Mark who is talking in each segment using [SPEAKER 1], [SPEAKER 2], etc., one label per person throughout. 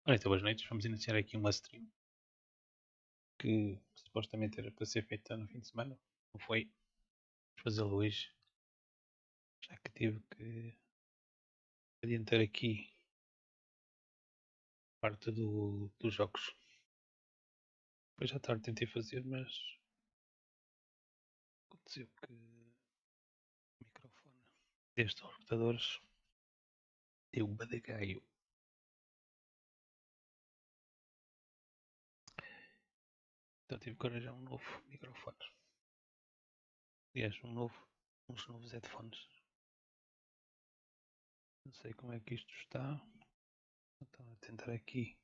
[SPEAKER 1] Ora então, boas noites. Vamos iniciar aqui uma stream que supostamente era para ser feita no fim de semana. Não foi. Vamos fazê-lo hoje, já que tive que adiantar aqui parte dos jogos. Depois já tarde tentei fazer, mas aconteceu que o microfone destes computadores deu um badagaio. Então tive que arranjar um novo microfone. Aliás, uns novos headphones. Não sei como é que isto está. Então a tentar aqui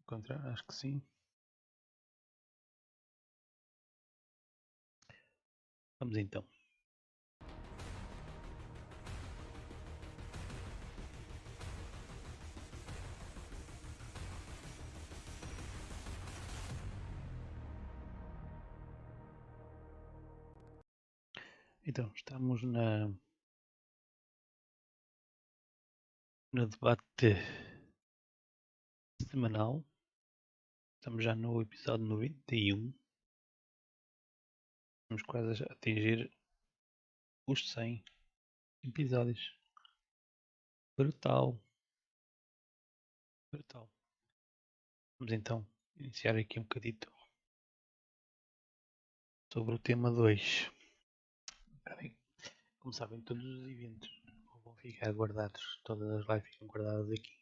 [SPEAKER 1] encontrar, acho que sim. Vamos então. Então, estamos no debate semanal. Estamos já no episódio 91. Estamos quase a atingir os 100 episódios. Brutal. Brutal. Vamos então iniciar aqui um bocadito sobre o tema 2. Como sabem, todos os eventos vão ficar guardados, todas as lives ficam guardadas aqui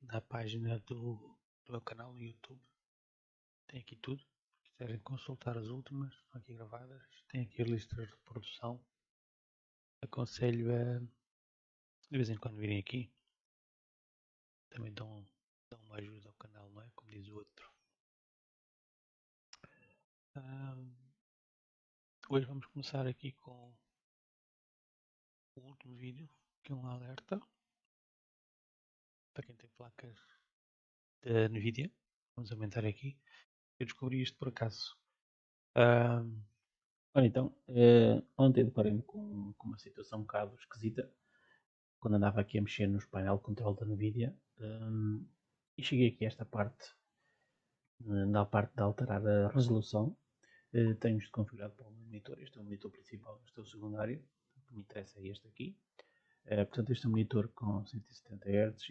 [SPEAKER 1] na página do meu canal no YouTube. Tem aqui tudo. Se quiserem consultar as últimas, estão aqui gravadas. Tem aqui as listas de reprodução. Aconselho a de vez em quando virem aqui. Também dão uma ajuda ao canal, não é? Como diz o outro. Hoje vamos começar aqui com o último vídeo, que é um alerta para quem tem placas da Nvidia. Vamos aumentar aqui. Eu descobri isto por acaso. Ora então, ontem deparei-me com uma situação um bocado esquisita quando andava aqui a mexer nos painel de controle da Nvidia e cheguei aqui a esta parte, na parte de alterar a resolução. Tenho isto configurado para o meu monitor. Este é o monitor principal, este é o secundário. O que me interessa é este aqui. Portanto, este é um monitor com 170 Hz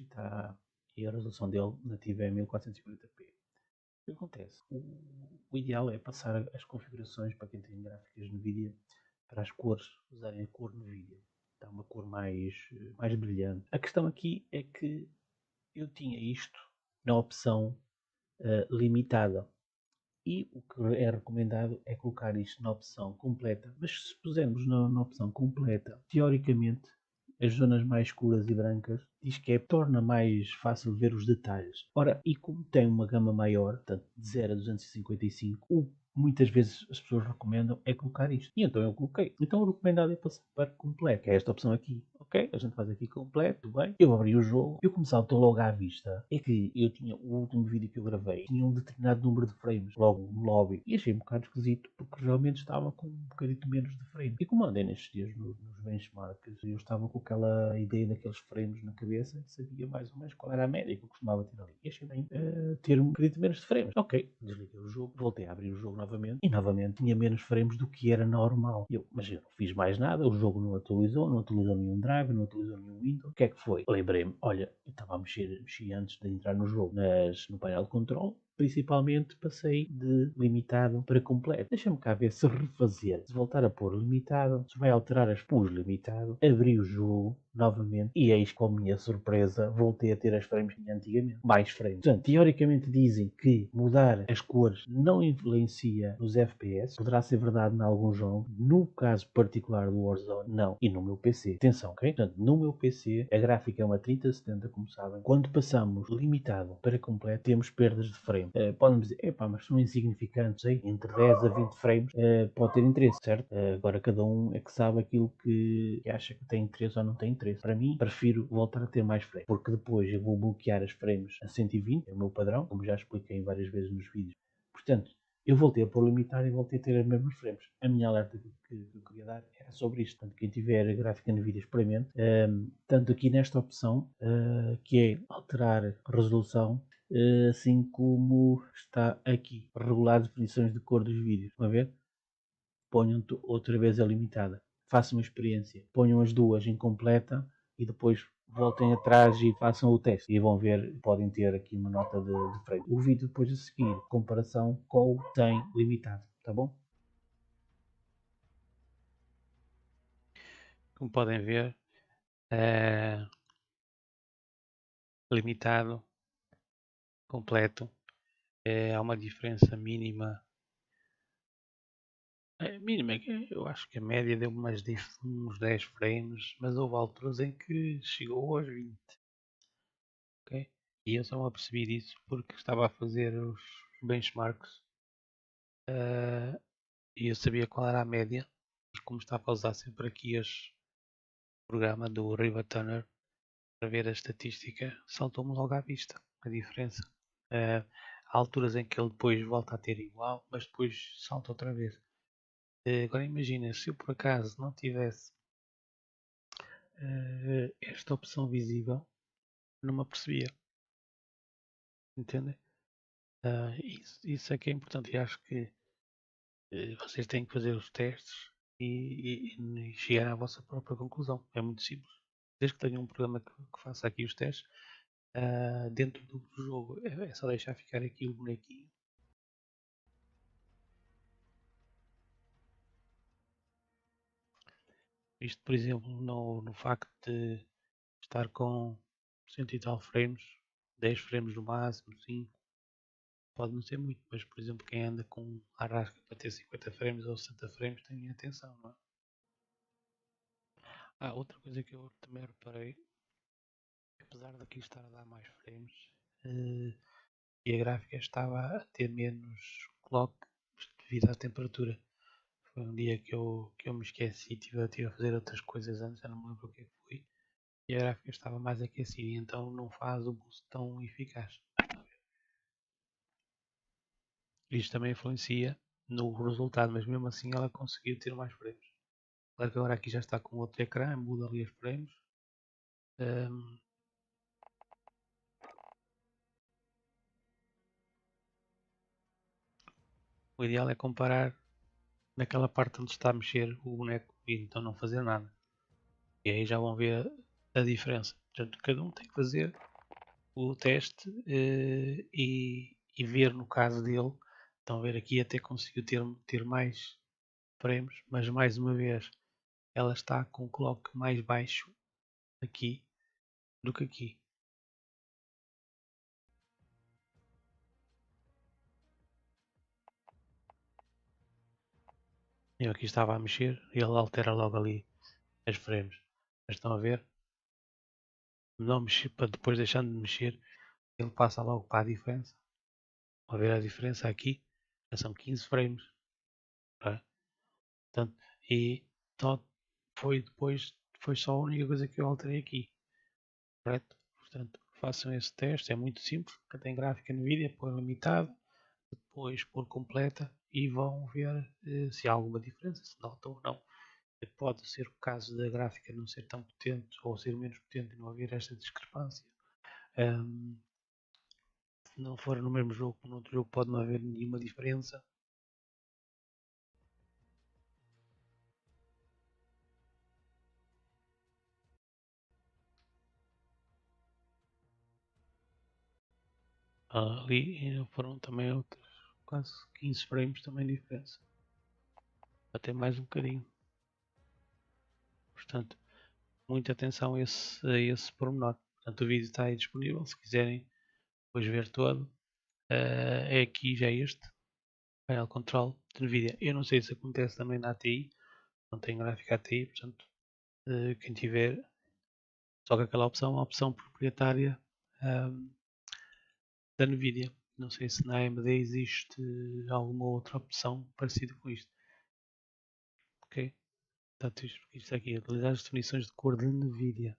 [SPEAKER 1] e a resolução dele nativa é 1440p. O que acontece? O ideal é passar as configurações para quem tem gráficas Nvidia para as cores, usarem a cor Nvidia. Dá uma cor mais brilhante. A questão aqui é que eu tinha isto na opção limitada. E o que é recomendado é colocar isto na opção completa. Mas se pusermos na opção completa, teoricamente, as zonas mais escuras e brancas diz que torna mais fácil ver os detalhes. Ora, e como tem uma gama maior, portanto de 0 a 255, o que muitas vezes as pessoas recomendam é colocar isto. E então eu coloquei. Então o recomendado é passar para completo, que é esta opção aqui. Ok, a gente faz aqui completo, bem. Eu abri o jogo e o que me saltou logo à vista é que eu tinha o último vídeo que eu gravei, tinha um determinado número de frames logo no lobby. E achei um bocado esquisito porque realmente estava com um bocadinho menos de frames. E como andei nestes dias nos benchmarks, eu estava com aquela ideia daqueles frames na cabeça e sabia mais ou menos qual era a média que eu costumava ter ali. E achei bem ter um bocadinho menos de frames. Ok, desliguei o jogo, voltei a abrir o jogo novamente e novamente tinha menos frames do que era normal. Mas eu não fiz mais nada, o jogo não atualizou nenhum drive, não atualizou nenhum Windows. O que é que foi? Lembrei-me, olha, eu estava a mexer antes de entrar no jogo, no painel de controle. Principalmente passei de limitado para completo. Deixa-me cá ver se refazer. Se voltar a pôr limitado, se vai alterar as pus limitado, abri o jogo novamente e eis com a minha surpresa voltei a ter as frames que tinha antigamente. Mais frames. Portanto, teoricamente dizem que mudar as cores não influencia nos FPS. Poderá ser verdade em alguns jogos. No caso particular do Warzone, não. E no meu PC. Atenção, ok? Portanto, no meu PC a gráfica é uma 3070, como sabem. Quando passamos limitado para completo, temos perdas de frame. Podem dizer, epá, mas são insignificantes, hein? Entre 10 a 20 frames pode ter interesse, certo? Agora cada um é que sabe aquilo que acha que tem interesse ou não tem interesse. Para mim, prefiro voltar a ter mais frames, porque depois eu vou bloquear as frames a 120, é o meu padrão, como já expliquei várias vezes nos vídeos. Portanto, eu voltei a pôr limitar e voltei a ter as mesmas frames. A minha alerta que eu queria dar era sobre isto. Portanto, quem tiver a gráfica Nvidia experimente, tanto aqui nesta opção, que é alterar a resolução, assim como está aqui, regular as definições de cor dos vídeos. Vão ver? Ponham outra vez a limitada. Façam a experiência. Ponham as duas em completa e depois voltem atrás e façam o teste. E vão ver, podem ter aqui uma nota de frame. O vídeo depois a seguir, comparação com o sem limitado. Tá bom? Como podem ver, limitado, completo. Há uma diferença mínima. Mínima, eu acho que a média deu uns 10 frames, mas houve alturas em que chegou aos 20. Okay? E eu só me apercebi disso porque estava a fazer os benchmarks e eu sabia qual era a média, mas como estava a usar sempre aqui o programa do WarThunder para ver a estatística, saltou-me logo à vista a diferença. Há alturas em que ele depois volta a ter igual, mas depois salta outra vez. Agora imagina, se eu por acaso não tivesse esta opção visível, não me apercebia. Entendem? Isso é que é importante e acho que vocês têm que fazer os testes e chegar à vossa própria conclusão. É muito simples. Desde que tenham um programa que faça aqui os testes, dentro do jogo é só deixar ficar aqui o bonequinho. Isto, por exemplo, no facto de estar com 100 e tal frames, 10 frames no máximo, 5, pode não ser muito, mas por exemplo, quem anda com a rasca para ter 50 frames ou 60 frames tem atenção, não é? Outra coisa que eu também reparei, apesar daqui estar a dar mais frames, e a gráfica estava a ter menos clock devido à temperatura. Foi um dia que eu me esqueci, tive a fazer outras coisas antes, já não me lembro o que foi, e a gráfica estava mais aquecida, e então não faz o boost tão eficaz. Isto também influencia no resultado, mas mesmo assim ela conseguiu ter mais frames. Claro que agora aqui já está com outro ecrã, muda ali os frames. O ideal é comparar naquela parte onde está a mexer o boneco e então não fazer nada. E aí já vão ver a diferença. Portanto, cada um tem que fazer o teste e ver no caso dele. Estão a ver aqui até conseguiu ter mais frames, mas mais uma vez ela está com o clock mais baixo aqui do que aqui. Eu aqui estava a mexer e ele altera logo ali as frames. Mas estão a ver? Não mexer, para depois deixando de mexer, ele passa logo para a diferença. Estão a ver a diferença aqui? Já são 15 frames. Tá? Portanto, e então, foi só a única coisa que eu alterei aqui. Correto? Portanto, façam esse teste, é muito simples. Quem tem gráfica Nvidia, põe limitado, depois por completa e vão ver se há alguma diferença, se notam ou não. Pode ser o caso da gráfica não ser tão potente ou ser menos potente e não haver esta discrepância. Se não for no mesmo jogo que no outro jogo, pode não haver nenhuma diferença. Ali foram também outros quase 15 frames também de diferença. Até mais um bocadinho. Portanto, muita atenção a esse pormenor. Portanto, o vídeo está aí disponível. Se quiserem depois ver todo, é aqui já este. Painel Control de Nvidia. Eu não sei se acontece também na ATI. Não tenho gráfica ATI, portanto, quem tiver, só que aquela opção é a opção proprietária da Nvidia. Não sei se na AMD existe alguma outra opção parecida com isto. Ok? Portanto, isto aqui, utilizar as definições de cor de Nvidia.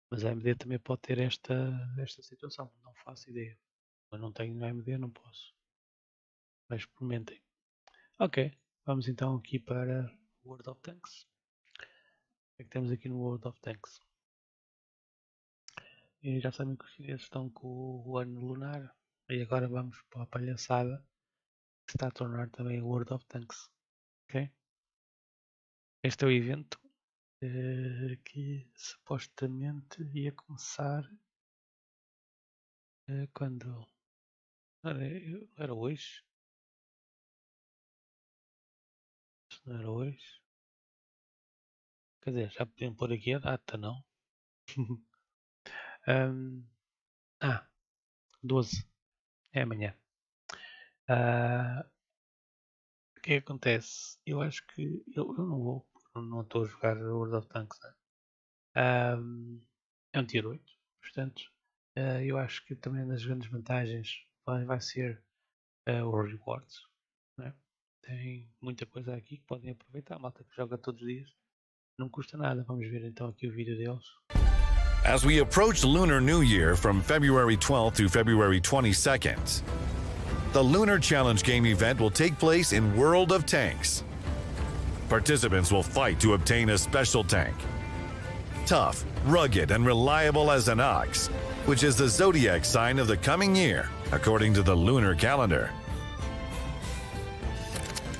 [SPEAKER 1] Mas a AMD também pode ter esta situação. Não faço ideia. Eu não tenho na AMD, não posso. Mas experimentem. Ok, vamos então aqui para World of Tanks. O que é que temos aqui no World of Tanks? E já sabem que os chineses estão com o ano lunar. E agora vamos para a palhaçada que se está a tornar também o World of Tanks. Ok? Este é o evento que supostamente ia começar quando? Era hoje? Não era hoje? Quer dizer, já podiam pôr aqui a data, não? 12. É amanhã. O que acontece? Eu acho que eu não vou, não estou a jogar World of Tanks, né? É um tier 8, portanto, eu acho que também das grandes vantagens vai ser o Reworked, né? Tem muita coisa aqui que podem aproveitar, a malta que joga todos os dias, não custa nada. Vamos ver então aqui o vídeo deles.
[SPEAKER 2] As we approach Lunar New Year from February 12th through February 22nd, the Lunar Challenge game event will take place in World of Tanks. Participants will fight to obtain a special tank. Tough, rugged, and reliable as an ox, which is the zodiac sign of the coming year, according to the lunar calendar.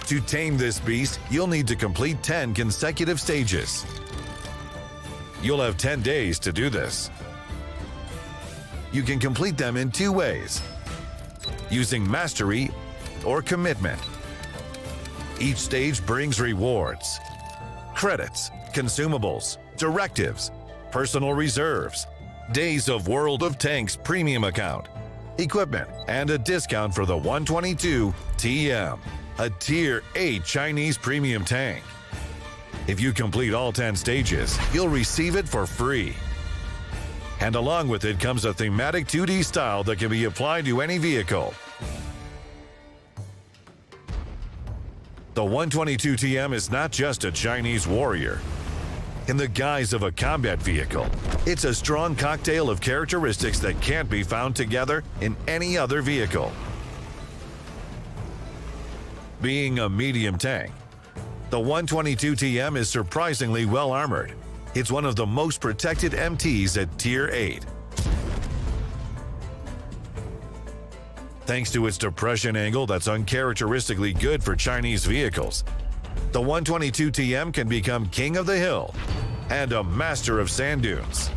[SPEAKER 2] To tame this beast, you'll need to complete 10 consecutive stages. You'll have 10 days to do this. You can complete them in two ways: using mastery or commitment. Each stage brings rewards, credits, consumables, directives, personal reserves, days of World of Tanks premium account, equipment, and a discount for the 122 TM, a Tier 8 Chinese premium tank. If you complete all 10 stages, you'll receive it for free. And along with it comes a thematic 2D style that can be applied to any vehicle. The 122 TM is not just a Chinese warrior. In the guise of a combat vehicle, it's a strong cocktail of characteristics that can't be found together in any other vehicle. Being a medium tank, the 122 TM is surprisingly well armored. It's one of the most protected MTs at Tier 8. Thanks to its depression angle that's uncharacteristically good for Chinese vehicles, the 122 TM can become king of the hill and a master of sand dunes.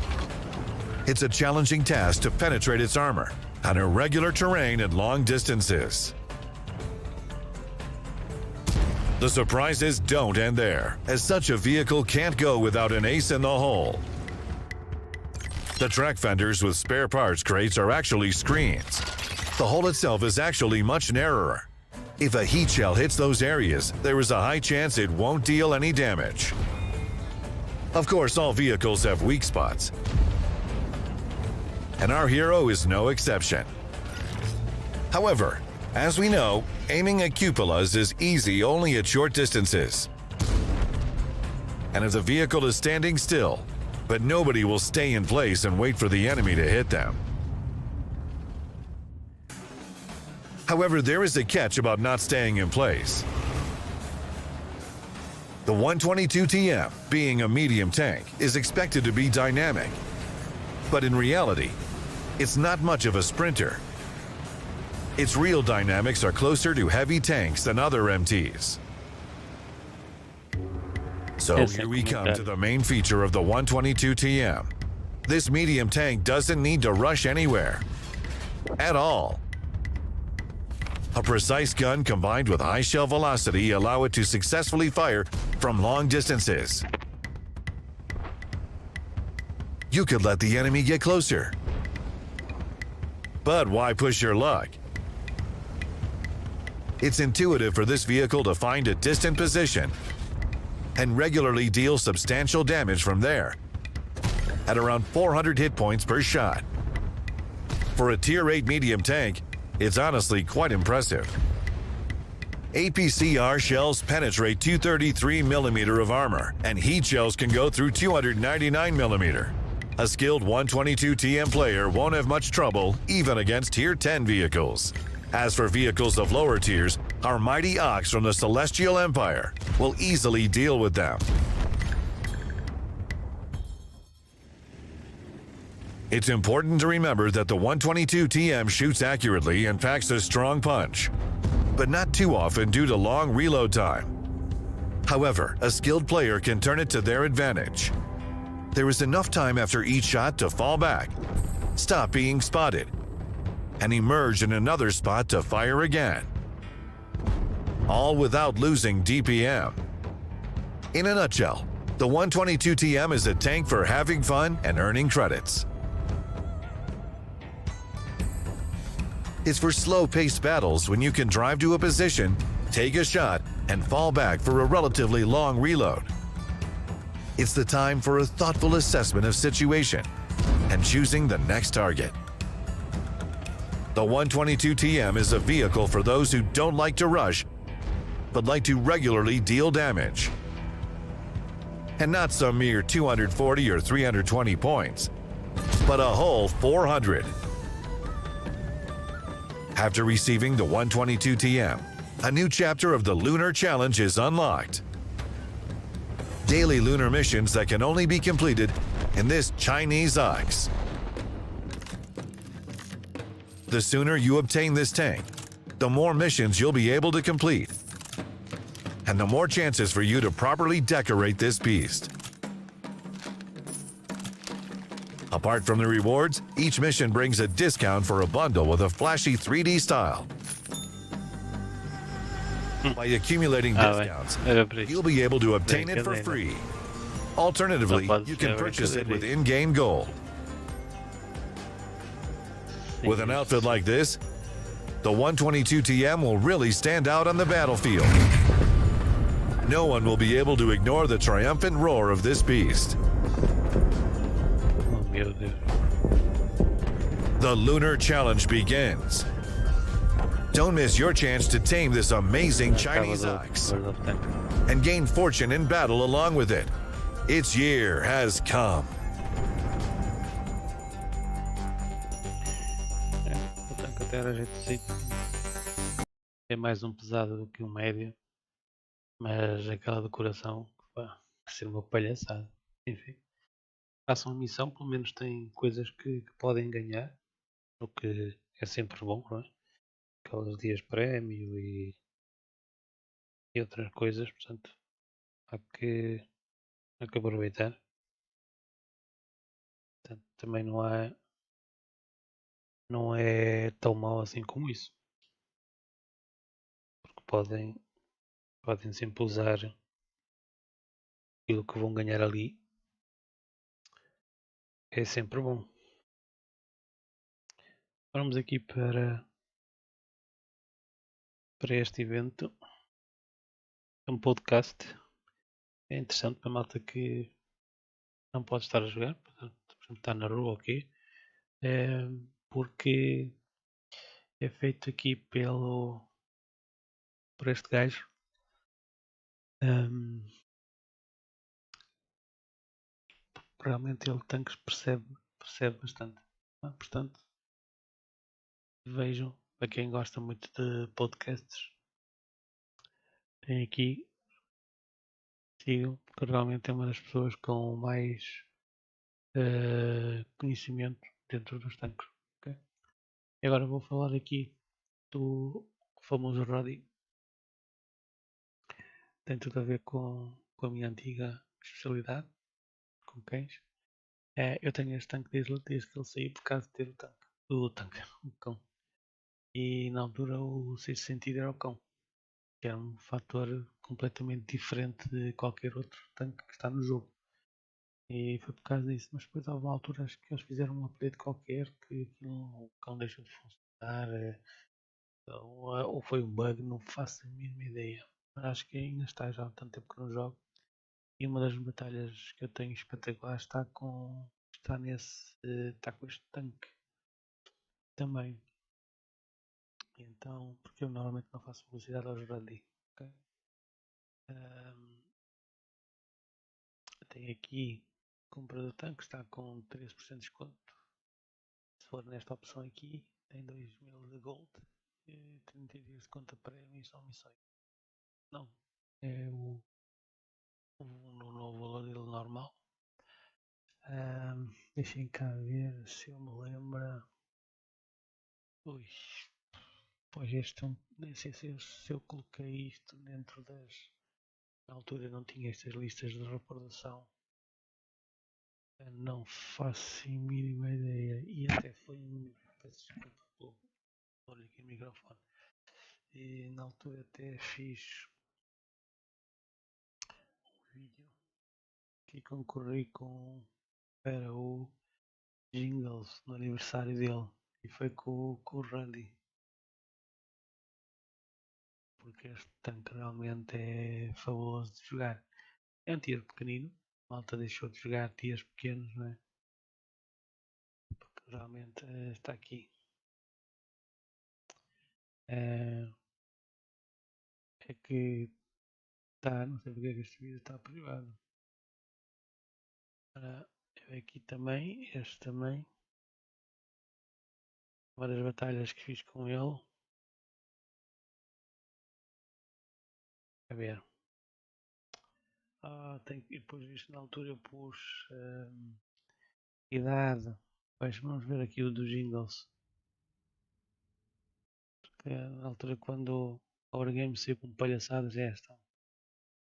[SPEAKER 2] It's a challenging task to penetrate its armor on irregular terrain at long distances. The surprises don't end there, as such a vehicle can't go without an ace in the hole. The track fenders with spare parts crates are actually screens. The hole itself is actually much narrower. If a heat shell hits those areas, there is a high chance it won't deal any damage. Of course, all vehicles have weak spots, and our hero is no exception. However, as we know, aiming at cupolas is easy only at short distances. And if the vehicle is standing still, but nobody will stay in place and wait for the enemy to hit them. However, there is a catch about not staying in place. The 122 TM, being a medium tank, is expected to be dynamic. But in reality, it's not much of a sprinter. Its real dynamics are closer to heavy tanks than other MTs. So here we come to the main feature of the 122 TM. This medium tank doesn't need to rush anywhere. At all. A precise gun combined with high shell velocity allow it to successfully fire from long distances. You could let the enemy get closer. But why push your luck? It's intuitive for this vehicle to find a distant position and regularly deal substantial damage from there, at around 400 hit points per shot. For a Tier 8 medium tank, it's honestly quite impressive. APCR shells penetrate 233mm of armor, and heat shells can go through 299mm. A skilled 122 TM player won't have much trouble even against Tier 10 vehicles. As for vehicles of lower tiers, our mighty ox from the Celestial Empire will easily deal with them. It's important to remember that the 122 TM shoots accurately and packs a strong punch, but not too often due to long reload time. However, a skilled player can turn it to their advantage. There is enough time after each shot to fall back, stop being spotted, and emerge in another spot to fire again. All without losing DPM. In a nutshell, the 122 TM is a tank for having fun and earning credits. It's for slow-paced battles when you can drive to a position, take a shot, and fall back for a relatively long reload. It's the time for a thoughtful assessment of situation and choosing the next target. The 122 TM is a vehicle for those who don't like to rush, but like to regularly deal damage. And not some mere 240 or 320 points, but a whole 400. After receiving the 122 TM, a new chapter of the Lunar Challenge is unlocked. Daily lunar missions that can only be completed in this Chinese ox. The sooner you obtain this tank, the more missions you'll be able to complete, and the more chances for you to properly decorate this beast. Apart from the rewards, each mission brings a discount for a bundle with a flashy 3D style. By accumulating discounts, you'll be able to obtain it for free. Alternatively, you can purchase it with in-game gold. With an outfit like this, the 122 TM will really stand out on the battlefield. No one will be able to ignore the triumphant roar of this beast. The Lunar Challenge begins. Don't miss your chance to tame this amazing Chinese ox and gain fortune in battle along with it. Its year has come.
[SPEAKER 1] O tanque até era jeitosito. É mais um pesado do que um médio, mas aquela decoração vai ser uma palhaçada. Enfim, façam a missão, pelo menos tem coisas que podem ganhar, o que é sempre bom, não é? Aqueles dias prémio e outras coisas, portanto há que aproveitar. Portanto, também não é tão mau assim como isso, porque podem sempre usar aquilo que vão ganhar ali, é sempre bom. Vamos aqui para este evento. É um podcast. É interessante para a malta que não pode estar a jogar, portanto, por exemplo, está na rua, ok? Porque é feito aqui por este gajo. Realmente ele tanques percebe bastante. Portanto, vejam, para quem gosta muito de podcasts, tem aqui, sigam, porque realmente é uma das pessoas com mais conhecimento dentro dos tanques. Okay? E agora vou falar aqui do famoso Rudy. Tem tudo a ver com a minha antiga especialidade, com cães. Eu tenho este tanque desde que ele saiu por causa de ter o cão. E na altura o sexto sentido era o cão, que é um fator completamente diferente de qualquer outro tanque que está no jogo. E foi por causa disso, mas depois houve uma altura acho que eles fizeram um update qualquer que o cão deixou de funcionar, ou foi um bug, não faço a mínima ideia. Mas acho que ainda está, já há tanto tempo que não jogo. E uma das batalhas que eu tenho espetacular está com este tanque também. Então, porque eu normalmente não faço publicidade aos Rudy. Okay? Tem aqui compra do tanque, está com 13% de desconto. Se for nesta opção aqui, tem 2000 de gold 30 dias de conta prémios ou missões. Não, é o novo valor dele normal. Deixem cá ver se eu me lembro. Ui, pois nem sei se eu coloquei isto dentro das. Na altura não tinha estas listas de reprodução. Não faço a mínima ideia. E até foi peço desculpa pelo barulho aqui no microfone. E na altura até fiz um vídeo que concorri para o Jingles no aniversário dele. E foi com o Rudy. Porque este tanque realmente é fabuloso de jogar. É um tiro pequenino. A malta deixou de jogar tiros pequenos, não é? Porque realmente está aqui. É que está, não sei porque é que este vídeo está privado. Aqui também, este também. Uma das batalhas que fiz com ele. A ver. E depois visto na altura eu pus idade. Pois vamos ver aqui o do Jingles. Porque na altura quando a Wargame saiu com palhaçadas estão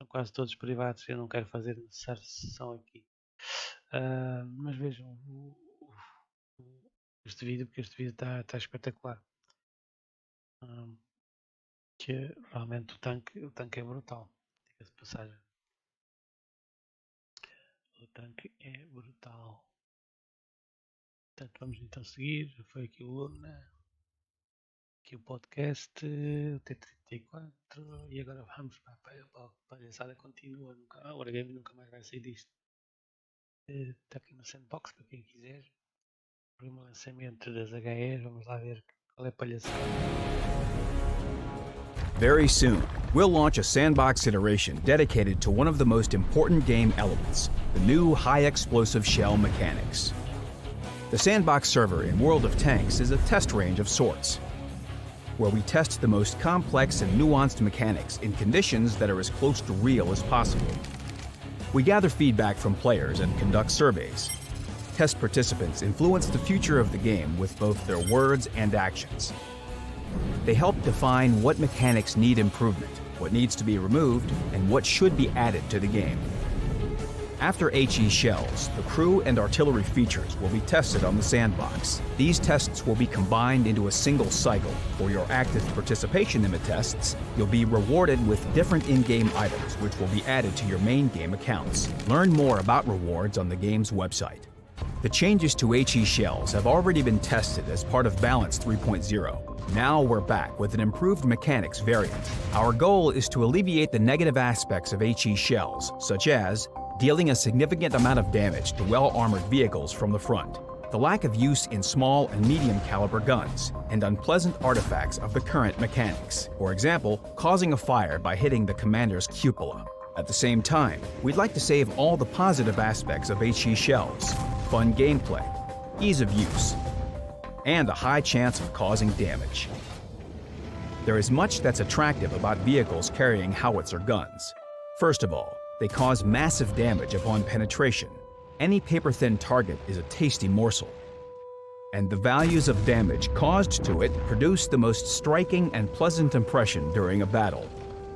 [SPEAKER 1] quase todos privados. Eu não quero fazer necessário sessão aqui. Mas vejam este vídeo, porque este vídeo está espetacular. Que realmente o tanque é brutal. Diga-se de passagem. O tanque é brutal. Portanto, vamos então seguir. Já foi aqui o Lunar. Aqui o podcast. O T34. E agora vamos para a palhaçada continua. O Wargame nunca mais vai sair disto. Está aqui no Sandbox para quem quiser. Primeiro lançamento das HEs. Vamos lá ver qual é a palhaçada.
[SPEAKER 3] Very soon, we'll launch a sandbox iteration dedicated to one of the most important game elements, the new high-explosive shell mechanics. The sandbox server in World of Tanks is a test range of sorts, where we test the most complex and nuanced mechanics in conditions that are as close to real as possible. We gather feedback from players and conduct surveys. Test participants influence the future of the game with both their words and actions. They help define what mechanics need improvement, what needs to be removed, and what should be added to the game. After HE shells, the crew and artillery features will be tested on the sandbox. These tests will be combined into a single cycle. For your active participation in the tests, you'll be rewarded with different in-game items which will be added to your main game accounts. Learn more about rewards on the game's website. The changes to HE shells have already been tested as part of Balance 3.0. Now we're back with an improved mechanics variant. Our goal is to alleviate the negative aspects of HE shells, such as dealing a significant amount of damage to well-armored vehicles from the front, the lack of use in small and medium caliber guns, and unpleasant artifacts of the current mechanics. For example, causing a fire by hitting the commander's cupola. At the same time, we'd like to save all the positive aspects of HE shells, fun gameplay, ease of use, and a high chance of causing damage. There is much that's attractive about vehicles carrying howitzer guns. First of all, they cause massive damage upon penetration. Any paper-thin target is a tasty morsel. And the values of damage caused to it produce the most striking and pleasant impression during a battle,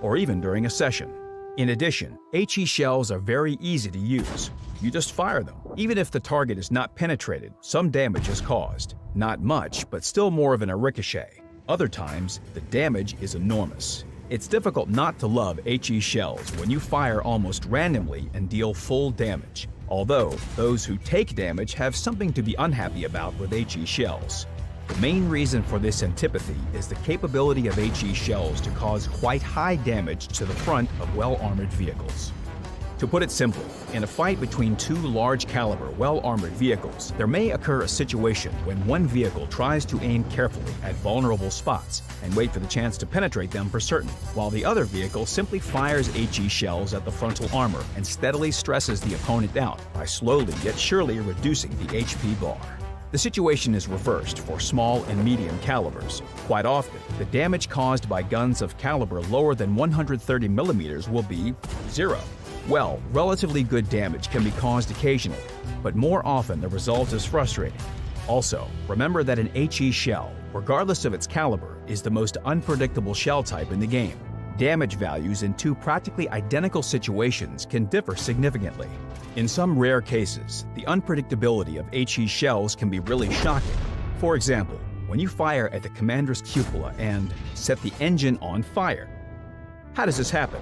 [SPEAKER 3] or even during a session. In addition, HE shells are very easy to use. You just fire them. Even if the target is not penetrated, some damage is caused. Not much, but still more than a ricochet. Other times, the damage is enormous. It's difficult not to love HE shells when you fire almost randomly and deal full damage. Although, those who take damage have something to be unhappy about with HE shells. The main reason for this antipathy is the capability of HE shells to cause quite high damage to the front of well-armored vehicles. To put it simply, in a fight between two large-caliber, well-armored vehicles, there may occur a situation when one vehicle tries to aim carefully at vulnerable spots and wait for the chance to penetrate them for certain, while the other vehicle simply fires HE shells at the frontal armor and steadily stresses the opponent out by slowly yet surely reducing the HP bar. The situation is reversed for small and medium calibers. Quite often, the damage caused by guns of caliber lower than 130 millimeters will be 0. Well, relatively good damage can be caused occasionally, but more often the result is frustrating. Also, remember that an HE shell, regardless of its caliber, is the most unpredictable shell type in the game. Damage values in two practically identical situations can differ significantly. In some rare cases, the unpredictability of HE shells can be really shocking. For example, when you fire at the commander's cupola and set the engine on fire. How does this happen?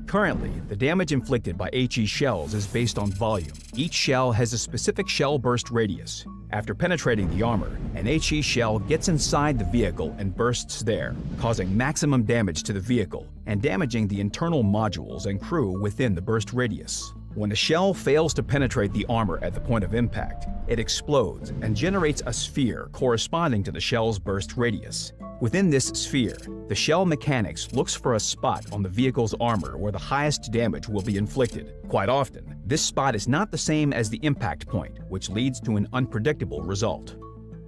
[SPEAKER 3] Currently, the damage inflicted by HE shells is based on volume. Each shell has a specific shell burst radius. After penetrating the armor, an HE shell gets inside the vehicle and bursts there, causing maximum damage to the vehicle and damaging the internal modules and crew within the burst radius. When a shell fails to penetrate the armor at the point of impact, it explodes and generates a sphere corresponding to the shell's burst radius. Within this sphere, the shell mechanics looks for a spot on the vehicle's armor where the highest damage will be inflicted. Quite often, this spot is not the same as the impact point, which leads to an unpredictable result.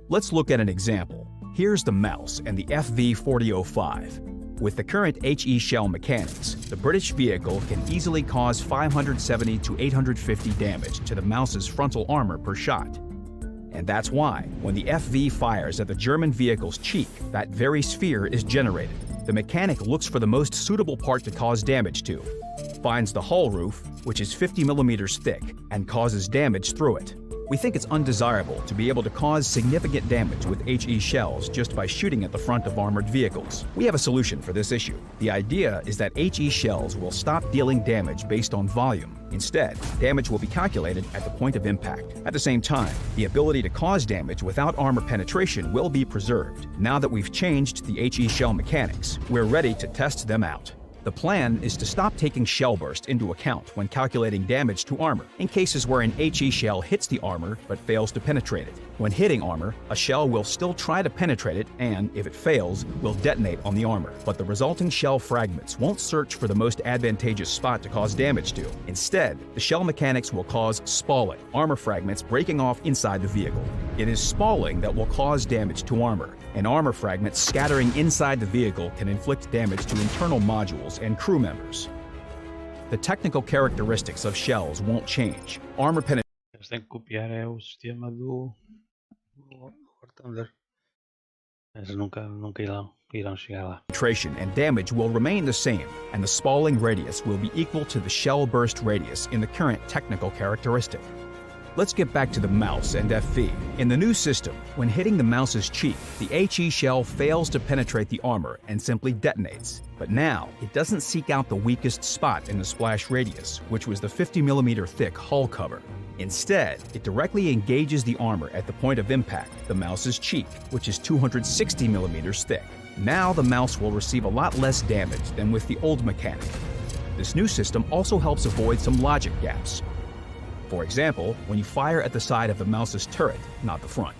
[SPEAKER 3] Let's look at an example. Here's the mouse and the FV4005. With the current HE shell mechanics, the British vehicle can easily cause 570 to 850 damage to the mouse's frontal armor per shot. And that's why, when the FV fires at the German vehicle's cheek, that very sphere is generated. The mechanic looks for the most suitable part to cause damage to, finds the hull roof, which is 50 millimeters thick, and causes damage through it. We think it's undesirable to be able to cause significant damage with HE shells just by shooting at the front of armored vehicles. We have a solution for this issue. The idea is that HE shells will stop dealing damage based on volume. Instead, damage will be calculated at the point of impact. At the same time, the ability to cause damage without armor penetration will be preserved. Now that we've changed the HE shell mechanics, we're ready to test them out. The plan is to stop taking shell burst into account when calculating damage to armor, in cases where an HE shell hits the armor but fails to penetrate it. When hitting armor, a shell will still try to penetrate it and, if it fails, will detonate on the armor. But the resulting shell fragments won't search for the most advantageous spot to cause damage to. Instead, the shell mechanics will cause spalling, armor fragments breaking off inside the vehicle. It is spalling that will cause damage to armor, and armor fragments scattering inside the vehicle can inflict damage to internal modules and crew members. The technical characteristics of shells won't change. Armor penetration
[SPEAKER 1] Eles têm que copiar o sistema do WarThunder. Mas nunca irão chegar lá.
[SPEAKER 3] And damage will remain the same, and the spalling radius will be equal to the shell burst radius in the current technical characteristic. Let's get back to the mouse and FV. In the new system, when hitting the mouse's cheek, the HE shell fails to penetrate the armor and simply detonates. But now, it doesn't seek out the weakest spot in the splash radius, which was the 50mm thick hull cover. Instead, it directly engages the armor at the point of impact, the mouse's cheek, which is 260mm thick. Now the mouse will receive a lot less damage than with the old mechanic. This new system also helps avoid some logic gaps. For example, when you fire at the side of the mouse's turret, not the front.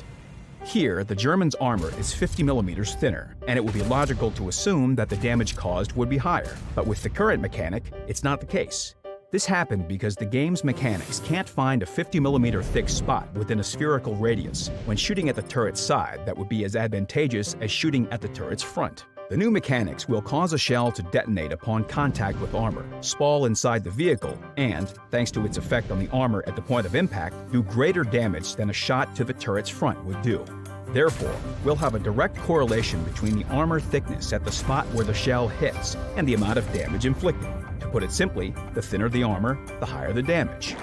[SPEAKER 3] Here, the German's armor is 50mm thinner, and it would be logical to assume that the damage caused would be higher. But with the current mechanic, it's not the case. This happened because the game's mechanics can't find a 50mm thick spot within a spherical radius when shooting at the turret's side that would be as advantageous as shooting at the turret's front. The new mechanics will cause a shell to detonate upon contact with armor, spall inside the vehicle, and, thanks to its effect on the armor at the point of impact, do greater damage than a shot to the turret's front would do. Therefore, we'll have a direct correlation between the armor thickness at the spot where the shell hits and the amount of damage inflicted. To put it simply, the thinner the armor, the higher the damage.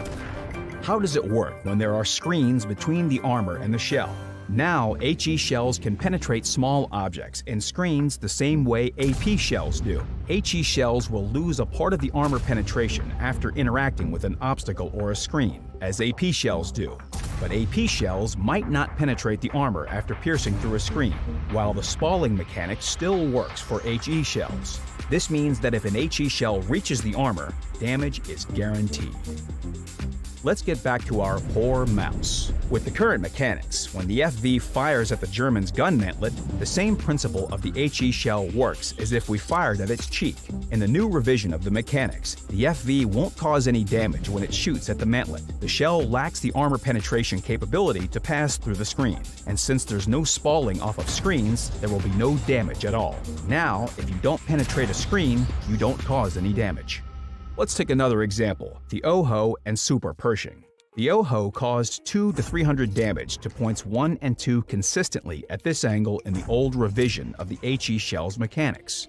[SPEAKER 3] How does it work when there are screens between the armor and the shell? Now, HE shells can penetrate small objects and screens the same way AP shells do. HE shells will lose a part of the armor penetration after interacting with an obstacle or a screen, as AP shells do. But AP shells might not penetrate the armor after piercing through a screen, while the spalling mechanic still works for HE shells. This means that if an HE shell reaches the armor, damage is guaranteed. let's get back to our poor mouse. With the current mechanics, when the FV fires at the German's gun mantlet, the same principle of the HE shell works as if we fired at its cheek. In the new revision of the mechanics, the FV won't cause any damage when it shoots at the mantlet. The shell lacks the armor penetration capability to pass through the screen, and since there's no spalling off of screens, there will be no damage at all. Now, if you don't penetrate a screen, you don't cause any damage. Let's take another example, the OHO and Super Pershing. The OHO caused 200 to 300 damage to points 1 and 2 consistently at this angle in the old revision of the HE shell's mechanics.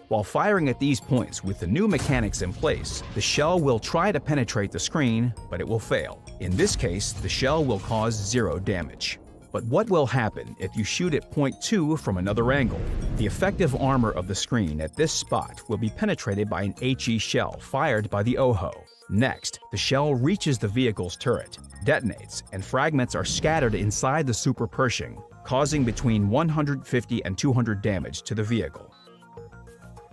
[SPEAKER 3] While firing at these points with the new mechanics in place, the shell will try to penetrate the screen, but it will fail. In this case, the shell will cause 0 damage. But what will happen if you shoot at point 2 from another angle? The effective armor of the screen at this spot will be penetrated by an HE shell fired by the OHO. Next, the shell reaches the vehicle's turret, detonates, and fragments are scattered inside the Super Pershing, causing between 150 and 200 damage to the vehicle.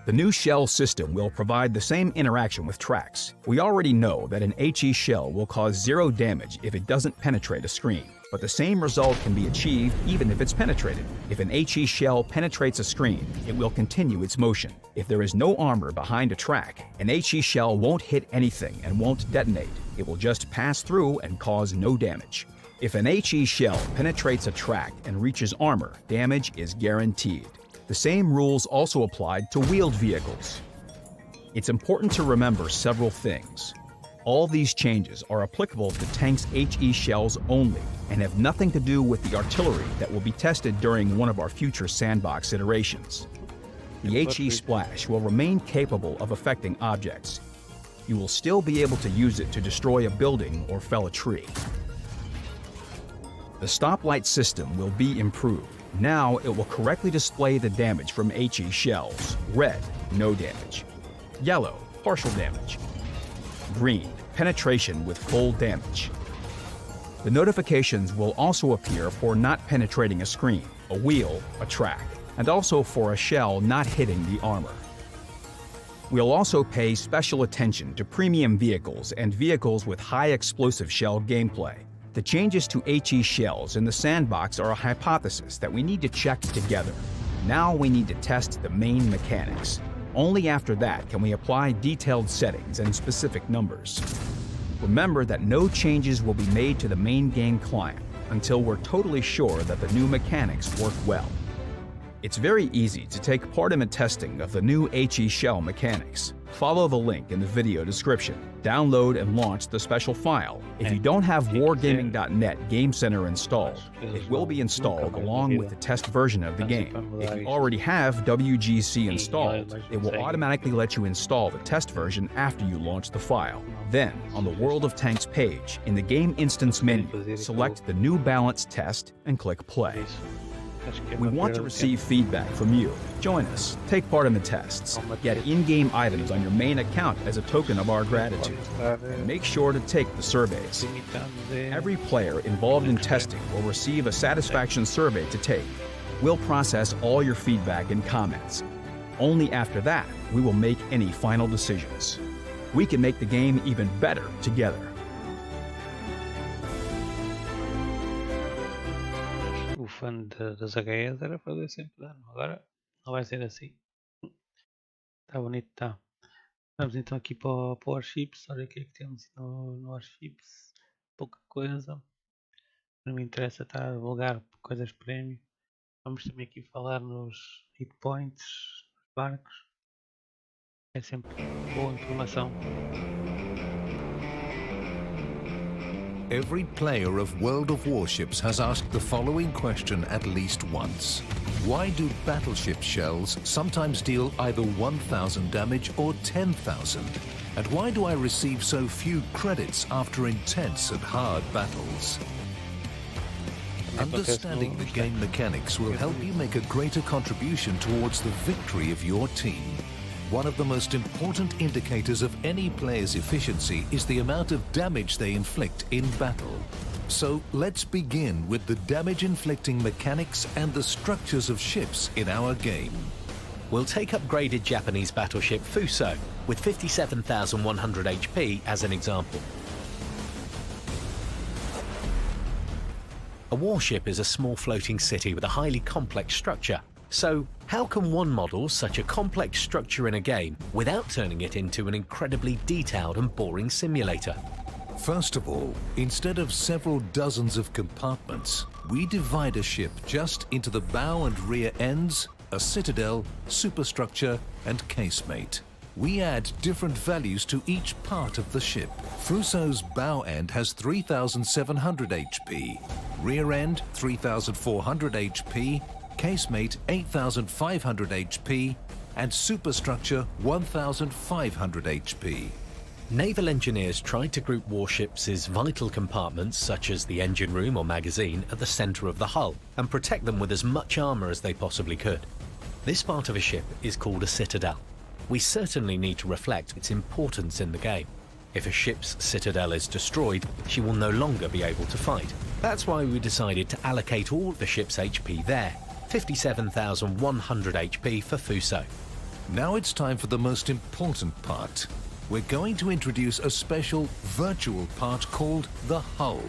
[SPEAKER 3] The new shell system will provide the same interaction with tracks. We already know that an HE shell will cause 0 damage if it doesn't penetrate a screen, but the same result can be achieved even if it's penetrated. If an HE shell penetrates a screen, it will continue its motion. If there is no armor behind a track, an HE shell won't hit anything and won't detonate. It will just pass through and cause no damage. If an HE shell penetrates a track and reaches armor, damage is guaranteed. The same rules also applied to wheeled vehicles. It's important to remember several things. All these changes are applicable to tanks' HE shells only and have nothing to do with the artillery that will be tested during one of our future sandbox iterations. The HE splash will remain capable of affecting objects. You will still be able to use it to destroy a building or fell a tree. The stoplight system will be improved. Now it will correctly display the damage from HE shells. Red, no damage. Yellow, partial damage. Green, penetration with full damage. The notifications will also appear for not penetrating a screen, a wheel, a track, and also for a shell not hitting the armor. We'll also pay special attention to premium vehicles and vehicles with high explosive shell gameplay. The changes to HE shells in the sandbox are a hypothesis that we need to check together. Now we need to test the main mechanics. Only after that can we apply detailed settings and specific numbers. Remember that no changes will be made to the main game client until we're totally sure that the new mechanics work well. It's very easy to take part in the testing of the new HE shell mechanics. Follow the link in the video description. Download and launch the special file. If you don't have wargaming.net Game Center installed, it will be installed along with the test version of the game. If you already have WGC installed, it will automatically let you install the test version after you launch the file. Then, on the World of Tanks page, in the Game Instance menu, select the New Balance test and click Play. We want to receive feedback from you. Join us, take part in the tests, get in-game items on your main account as a token of our gratitude, and make sure to take the surveys. Every player involved in testing will receive a satisfaction survey to take. We'll process all your feedback and comments. Only after that, we will make any final decisions. We can make the game even better together.
[SPEAKER 1] O fã das HEs era fazer sempre dano, agora não vai ser assim. Está bonito, está. Vamos então aqui para o Warships, olha o que é que temos no Warships. Pouca coisa, não me interessa estar a divulgar coisas prémio. Vamos também aqui falar nos hit points, nos barcos. É sempre boa informação.
[SPEAKER 4] Every player of World of Warships has asked the following question at least once. Why do battleship shells sometimes deal either 1,000 damage or 10,000? And why do I receive so few credits after intense and hard battles? Understanding the game mechanics will help you make a greater contribution towards the victory of your team. One of the most important indicators of any player's efficiency is the amount of damage they inflict in battle. So let's begin with the damage-inflicting mechanics and the structures of ships in our game.
[SPEAKER 5] We'll take upgraded Japanese battleship Fuso with 57,100 HP as an example. A warship is a small floating city with a highly complex structure. So, how can one model such a complex structure in a game without turning it into an incredibly detailed and boring simulator?
[SPEAKER 4] First of all, instead of several dozens of compartments, we divide a ship just into the bow and rear ends, a citadel, superstructure, and casemate. We add different values to each part of the ship. Fuso's bow end has 3,700 HP, rear end 3,400 HP, casemate 8,500 HP, and superstructure 1,500 HP.
[SPEAKER 5] Naval engineers tried to group warships' vital compartments, such as the engine room or magazine, at the center of the hull and protect them with as much armor as they possibly could. This part of a ship is called a citadel. We certainly need to reflect its importance in the game. If a ship's citadel is destroyed, she will no longer be able to fight. That's why we decided to allocate all the ship's HP there, 57,100 HP for Fuso.
[SPEAKER 4] Now it's time for the most important part. We're going to introduce a special virtual part called the hull.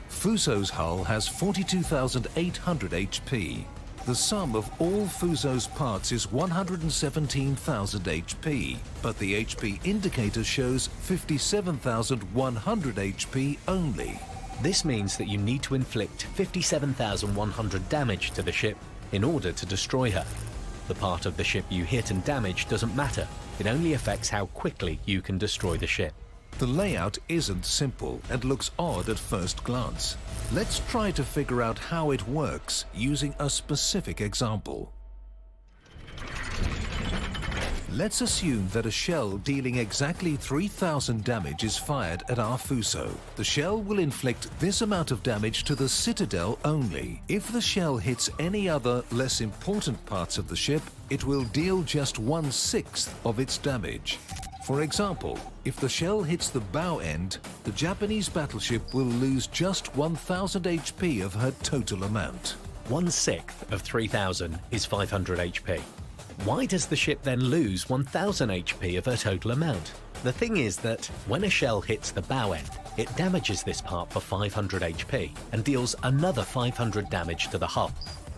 [SPEAKER 4] Fuso's hull has 42,800 HP. The sum of all Fuso's parts is 117,000 HP, but the HP indicator shows 57,100 HP only.
[SPEAKER 5] This means that you need to inflict 57,100 damage to the ship in order to destroy her. The part of the ship you hit and damage doesn't matter. It only affects how quickly you can destroy the ship.
[SPEAKER 4] The layout isn't simple and looks odd at first glance. Let's try to figure out how it works using a specific example. Let's assume that a shell dealing exactly 3,000 damage is fired at our Fuso. The shell will inflict this amount of damage to the citadel only. If the shell hits any other less important parts of the ship, it will deal just 1/6 of its damage. For example, if the shell hits the bow end, the Japanese battleship will lose just 1,000 HP of her total amount.
[SPEAKER 5] 1/6 of 3,000 is 500 HP. Why does the ship then lose 1,000 HP of her total amount? The thing is that when a shell hits the bow end, it damages this part for 500 HP and deals another 500 damage to the hull.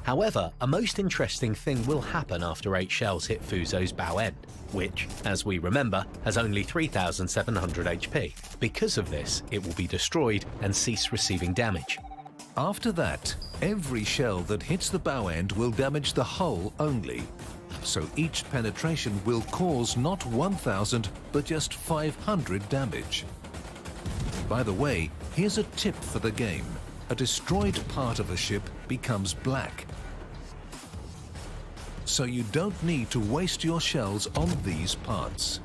[SPEAKER 5] However, a most interesting thing will happen after 8 shells hit Fuso's bow end, which, as we remember, has only 3,700 HP. Because of this, it will be destroyed and cease receiving damage.
[SPEAKER 4] After that, every shell that hits the bow end will damage the hull only. So each penetration will cause not 1,000, but just 500 damage. By the way, here's a tip for the game. A destroyed part of a ship becomes black. So you don't need to waste your shells on these parts.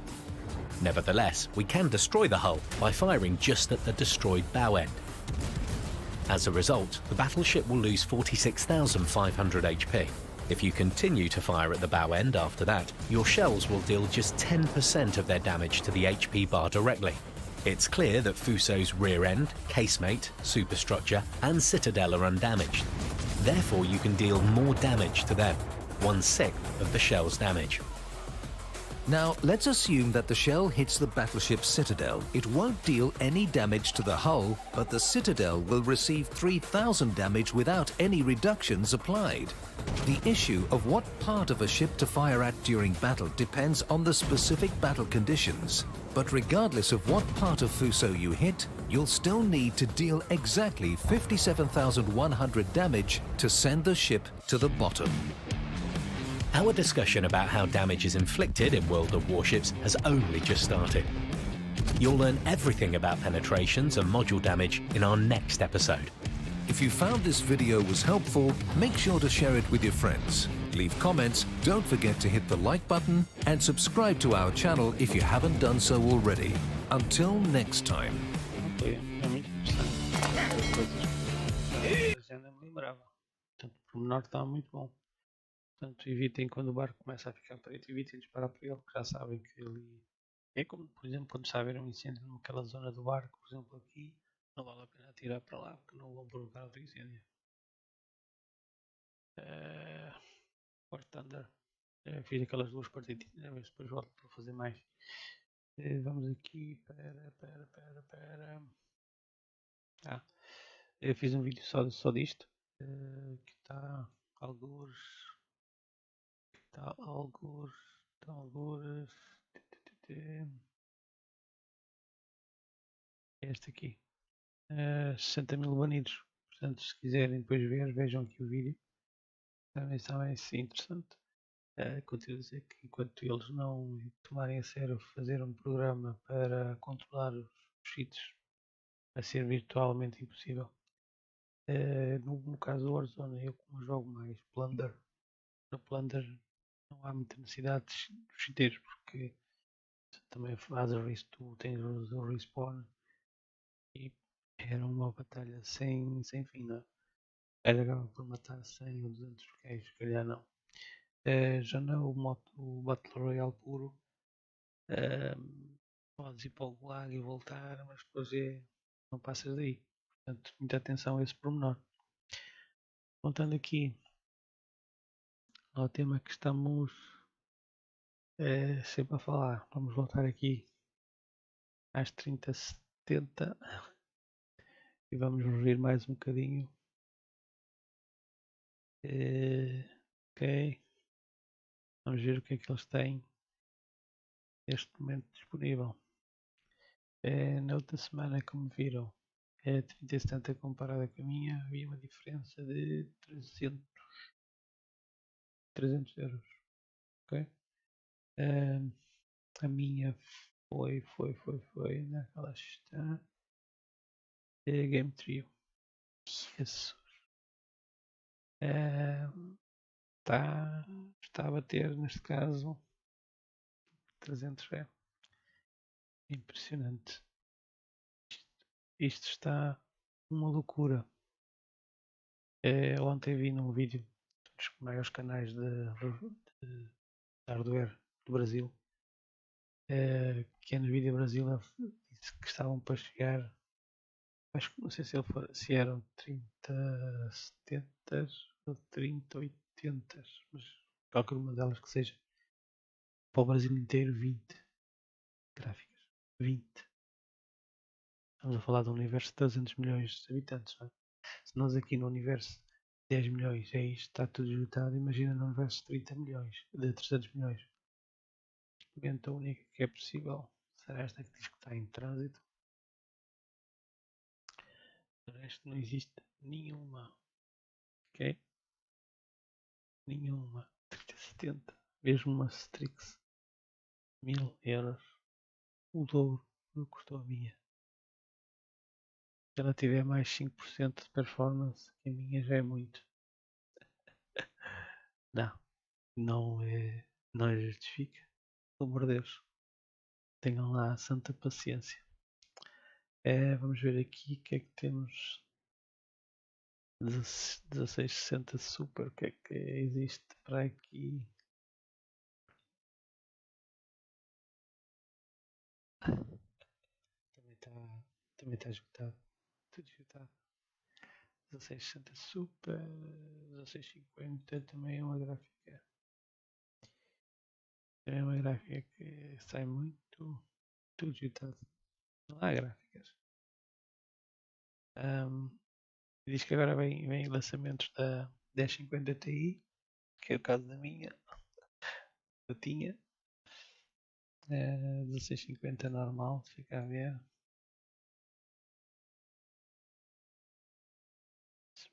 [SPEAKER 5] Nevertheless, we can destroy the hull by firing just at the destroyed bow end. As a result, the battleship will lose 46,500 HP. If you continue to fire at the bow end after that, your shells will deal just 10% of their damage to the HP bar directly. It's clear that Fuso's rear end, casemate, superstructure, and citadel are undamaged. Therefore, you can deal more damage to them, 1/6 of the shell's damage.
[SPEAKER 4] Now, let's assume that the shell hits the battleship's citadel. It won't deal any damage to the hull, but the citadel will receive 3,000 damage without any reductions applied. The issue of what part of a ship to fire at during battle depends on the specific battle conditions. But regardless of what part of Fuso you hit, you'll still need to deal exactly 57,100 damage to send the ship to the bottom.
[SPEAKER 5] Our discussion about how damage is inflicted in World of Warships has only just started. You'll learn everything about penetrations and module damage in our next episode.
[SPEAKER 4] If you found this video was helpful, make sure to share it with your friends. Leave comments, don't forget to hit the like button, and subscribe to our channel if you haven't done so already. Until next time.
[SPEAKER 1] É muito interessante. Coisas. Eu nem me lembrava. Portanto, o pormenor está muito bom. Portanto, evitem quando o barco começa a ficar preto, evitem disparar para ele, porque já sabem que ele é como, por exemplo, quando está a haver um incêndio naquela zona do barco, por exemplo, aqui, não vale a pena atirar para lá, porque não vão provocar outro incêndio. WarThunder. Fiz aquelas 2 partidinhas, mas depois volto para fazer mais. Vamos aqui, pera. Eu fiz um vídeo só disto, que está alguns, está alguns, este aqui, 60 mil banidos. Portanto, se quiserem depois ver, vejam aqui o vídeo. Também está assim interessante. Continuo a dizer que enquanto eles não tomarem a sério fazer um programa para controlar os cheats, vai ser virtualmente impossível. No caso do Warzone, eu como jogo mais Plunder, no Plunder não há muita necessidade de cheateiros, porque também fazes isso, tu tens o respawn e era uma batalha sem fim, não é? Era acaba por matar 100 ou 200 gajos, se calhar não. Já não o Battle Royale puro, podes ir para o gulag e voltar, mas depois não passas daí. Portanto, muita atenção a esse pormenor. Voltando aqui ao tema que estamos sempre a falar, vamos voltar aqui às 3070 e vamos rever mais um bocadinho. Ok, vamos ver o que é que eles têm neste momento disponível. Na outra semana, como viram, a 3070 comparada com a minha, havia uma diferença de 300 euros. Ok? A minha foi naquela está Game Trio. Jesus. Está a bater neste caso 300 é impressionante. Isto está uma loucura. Ontem vi num vídeo dos maiores canais de hardware do Brasil, que a Nvidia Brasil disse que estavam para chegar, acho que não sei se eram 3070 ou 3080, mas qualquer uma delas que seja, para o Brasil inteiro 20 gráficas. 20. Estamos a falar de um universo de 300 milhões de habitantes, não é? Se nós aqui no universo 10 milhões é isto, está tudo juntado, imagina no universo de 30 milhões, de 300 milhões. Neste momento a única que é possível será esta que diz que está em trânsito. O resto não existe nenhuma. Ok? Nenhuma. 3070. Mesmo uma Strix. 1000 euros. O dobro do que custou a minha. Se ela tiver mais 5% de performance, a minha já é muito. Não justifica. Pelo amor de Deus. Tenham lá a santa paciência. Vamos ver aqui o que é que temos. 1660 Super, o que é que existe para aqui? Também está esgotado. Tudo esgotado. 1660 Super, 1650 também é uma gráfica. Também é uma gráfica que sai muito. Tudo esgotado. Não há gráficas. Diz que agora vem lançamentos da 1050 Ti, que é o caso da minha. Eu tinha. 1650 normal, fica a ver.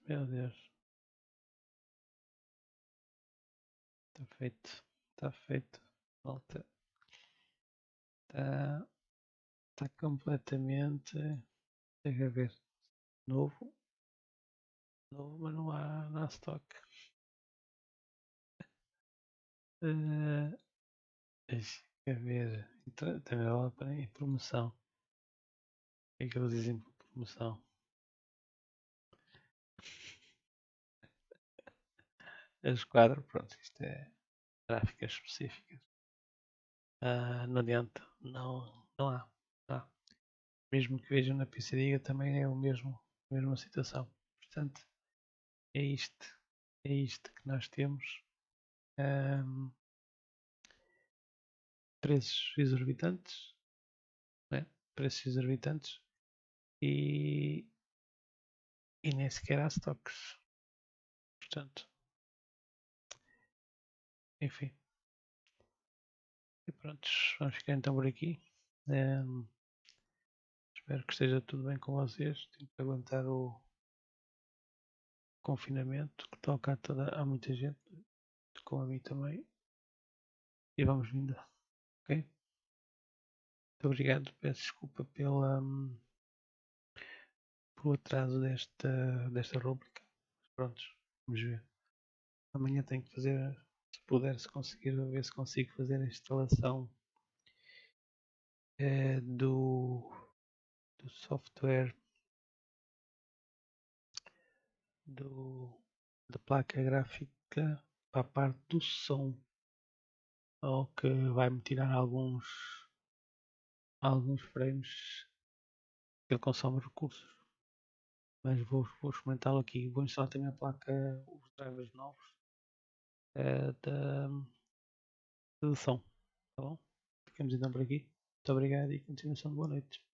[SPEAKER 1] Meu Deus. Está feito. Está feito. Volta. Está completamente. Deixa eu ver. Novo. Novo, mas não há stock. Deixa eu ver. Também vale para em promoção. O que é que eles dizem por promoção? A esquadra, pronto, isto é gráficas específicas. Não adianta, não há. Mesmo que vejam na PCDiga também é a mesma situação. Portanto, é isto que nós temos. Preços exorbitantes, né? Preços exorbitantes e e nem sequer há stocks. Portanto, enfim. E pronto, vamos ficar então por aqui. Espero que esteja tudo bem com vocês. Tenho que aguentar o confinamento que toca a muita gente, com a mim também. E vamos vindo. Ok? Muito obrigado. Peço desculpa pelo atraso desta rúbrica. Prontos, vamos ver. Amanhã tenho que fazer, se puder, se conseguir, ver se consigo fazer a instalação do software da placa gráfica para a parte do som, ou que vai-me tirar alguns frames que ele consome recursos. Mas vou experimentá-lo aqui. Vou instalar também a placa, os drivers novos do som. Tá bom? Ficamos então por aqui. Muito obrigado e continuação de boa noite.